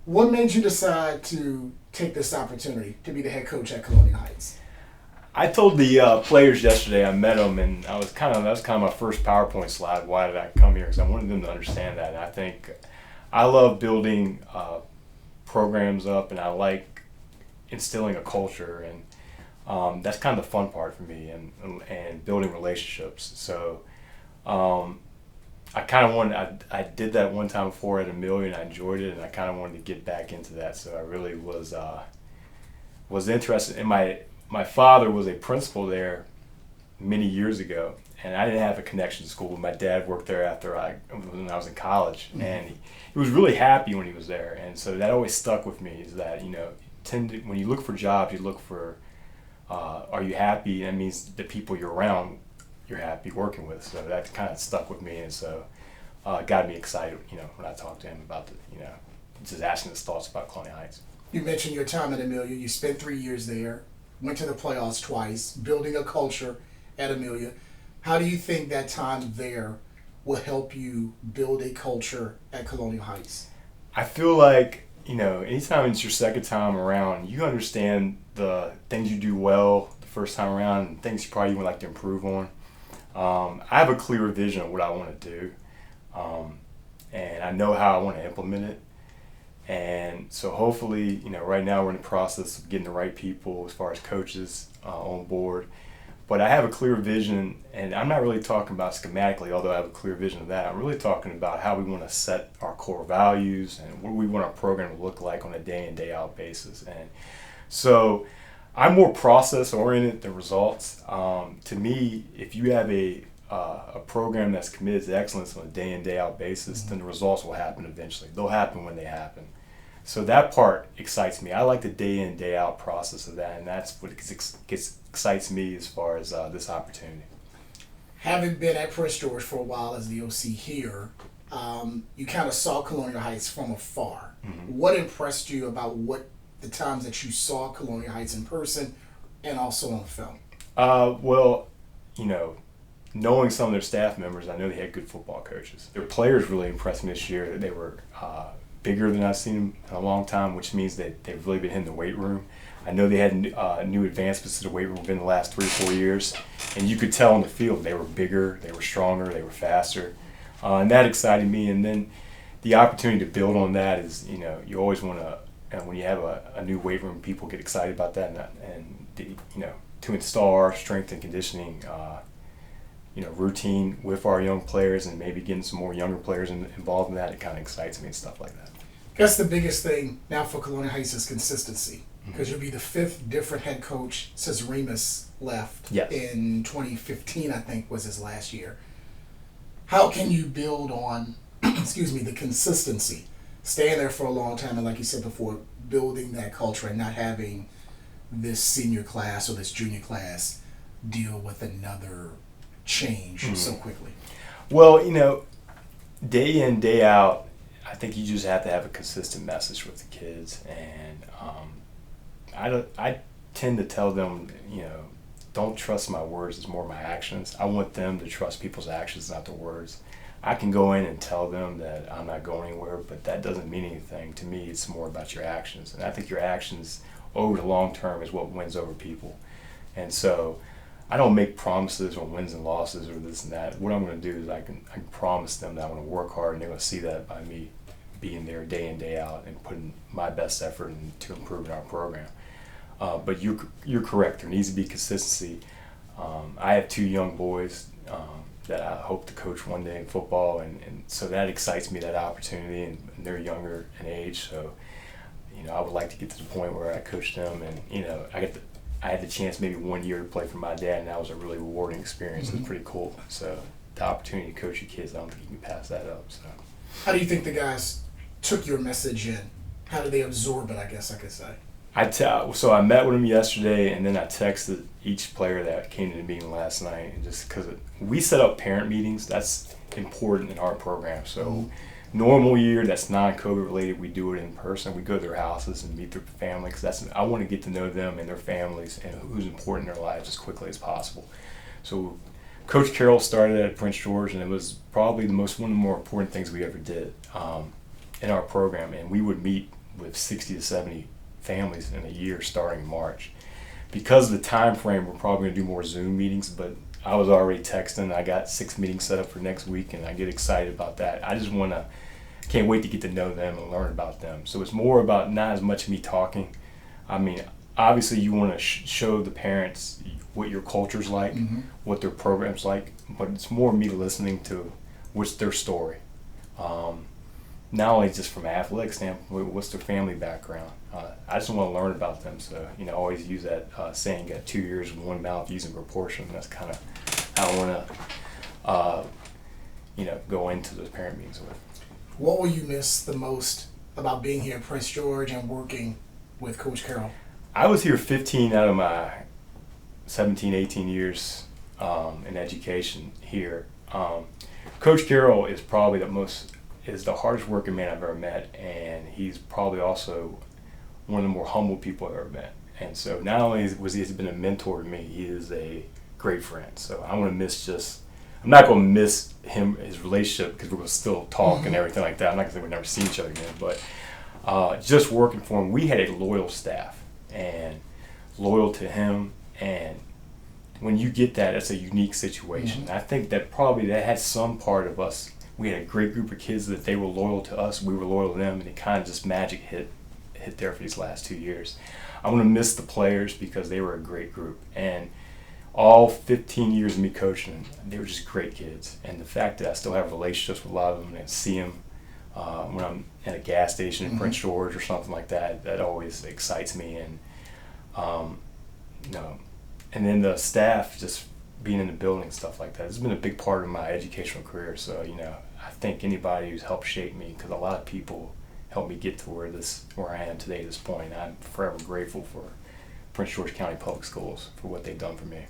What made you decide to take this opportunity to be the head coach at Colonial Heights? I told the players yesterday. I met them, and that was kind of my first PowerPoint slide. Why did I come here? Because I wanted them to understand that. And I think I love building programs up, and I like instilling a culture, and that's kind of the fun part for me, and building relationships. So I kind of wanted. I did that one time before at Amelia, and I enjoyed it, and I kind of wanted to get back into that. So I really was interested. And my father was a principal there many years ago, and I didn't have a connection to school. My dad worked there when I was in college, and he was really happy when he was there, and so that always stuck with me. Is that when you look for jobs, you look for are you happy? That means the people you're around, you're happy working with. So that kind of stuck with me, and so it got me excited. When I talked to him about just asking his thoughts about Colonial Heights. You mentioned your time at Amelia. You spent 3 years there, went to the playoffs twice, building a culture at Amelia. How do you think that time there will help you build a culture at Colonial Heights? I feel like, anytime it's your second time around, you understand the things you do well the first time around and things you probably would like to improve on. I have a clearer vision of what I want to do, and I know how I want to implement it. And so hopefully, right now we're in the process of getting the right people as far as coaches on board. But I have a clear vision, and I'm not really talking about schematically, although I have a clear vision of that. I'm really talking about how we want to set our core values and what we want our program to look like on a day in, day out basis. And so I'm more process oriented than results. To me, if you have a program that's committed to excellence on a day in, day out basis, then the results will happen eventually. They'll happen when they happen. So that part excites me. I like the day in, day out process of that, and that's what excites me as far as this opportunity. Having been at Prince George for a while as the OC here, you kind of saw Colonial Heights from afar. Mm-hmm. What impressed you about the times that you saw Colonial Heights in person and also on film? Well, knowing some of their staff members, I know they had good football coaches. Their players really impressed me this year. They were bigger than I've seen them in a long time, which means that they've really been hitting the weight room. I know they had new advancements to the weight room within the last 3 or 4 years, and you could tell on the field they were bigger, they were stronger, they were faster, and that excited me. And then the opportunity to build on that is, you always want to, and when you have a new weight room, people get excited about that, to install our strength and conditioning routine with our young players, and maybe getting some more younger players involved in that, it kind of excites me and stuff like that. I guess the biggest thing now for Colonial Heights is consistency, because you'll be the 5th different head coach since Remus left. Yes. In 2015, I think, was his last year. How can you build on, the consistency, staying there for a long time, and like you said before, building that culture and not having this senior class or this junior class deal with another change so quickly? Well, day in, day out, I think you just have to have a consistent message with the kids, and I tend to tell them, don't trust my words, it's more my actions. I want them to trust people's actions, not the words. I can go in and tell them that I'm not going anywhere, but that doesn't mean anything. To me, it's more about your actions, and I think your actions over the long term is what wins over people. And so I don't make promises on wins and losses or this and that. What I'm going to do is I can promise them that I'm going to work hard, and they're going to see that by me being there day in, day out and putting my best effort into improving our program. But you're correct. There needs to be consistency. I have 2 young boys that I hope to coach one day in football, and so that excites me, that opportunity, and they're younger in age. So, I would like to get to the point where I coach them, and I had the chance maybe 1 year to play for my dad, and that was a really rewarding experience. It was pretty cool. So the opportunity to coach your kids, I don't think you can pass that up. So, how do you think the guys took your message in? How did they absorb it, I guess I could say? So I met with them yesterday, and then I texted each player that came to the meeting last night, and just because we set up parent meetings, that's important in our program. So normal year that's non-COVID related, we do it in person. We go to their houses and meet their family, because I want to get to know them and their families and who's important in their lives as quickly as possible. So Coach Carroll started at Prince George, and it was probably one of the more important things we ever did in our program. And we would meet with 60 to 70 families in a year starting in March. Because of the time frame, we're probably going to do more Zoom meetings, but I was already texting. I got 6 meetings set up for next week, and I get excited about that. I just can't wait to get to know them and learn about them. So it's more about not as much me talking. I mean, obviously you want to show the parents what your culture's like, what their program's like, but it's more me listening to what's their story. Not only just from an athletic standpoint, what's their family background. I just want to learn about them. So, I always use that saying, got 2 ears and one mouth using proportion. That's kind of how I want to, go into those parent meetings with. What will you miss the most about being here in Prince George and working with Coach Carroll? I was here 15 out of my 17, 18 years in education here. Coach Carroll is probably the hardest working man I've ever met, and he's probably also one of the more humble people I've ever met. And so not only was he been a mentor to me, he is a great friend. So I'm not going to miss his relationship, because we're going to still talk and everything like that. I'm not going to say we've never seen each other again, but just working for him, we had a loyal staff and loyal to him. And when you get that, it's a unique situation. I think that had some part of us. We had a great group of kids that they were loyal to us, we were loyal to them, and it kind of just magic hit there for these last 2 years. I'm going to miss the players because they were a great group. And all 15 years of me coaching, they were just great kids. And the fact that I still have relationships with a lot of them and see them when I'm at a gas station in Prince George or something like that, that always excites me. And and then the staff just being in the building, stuff like that, it's been a big part of my educational career. So I thank anybody who's helped shape me, because a lot of people helped me get to where I am today at this point. I'm forever grateful for Prince George County Public Schools for what they've done for me.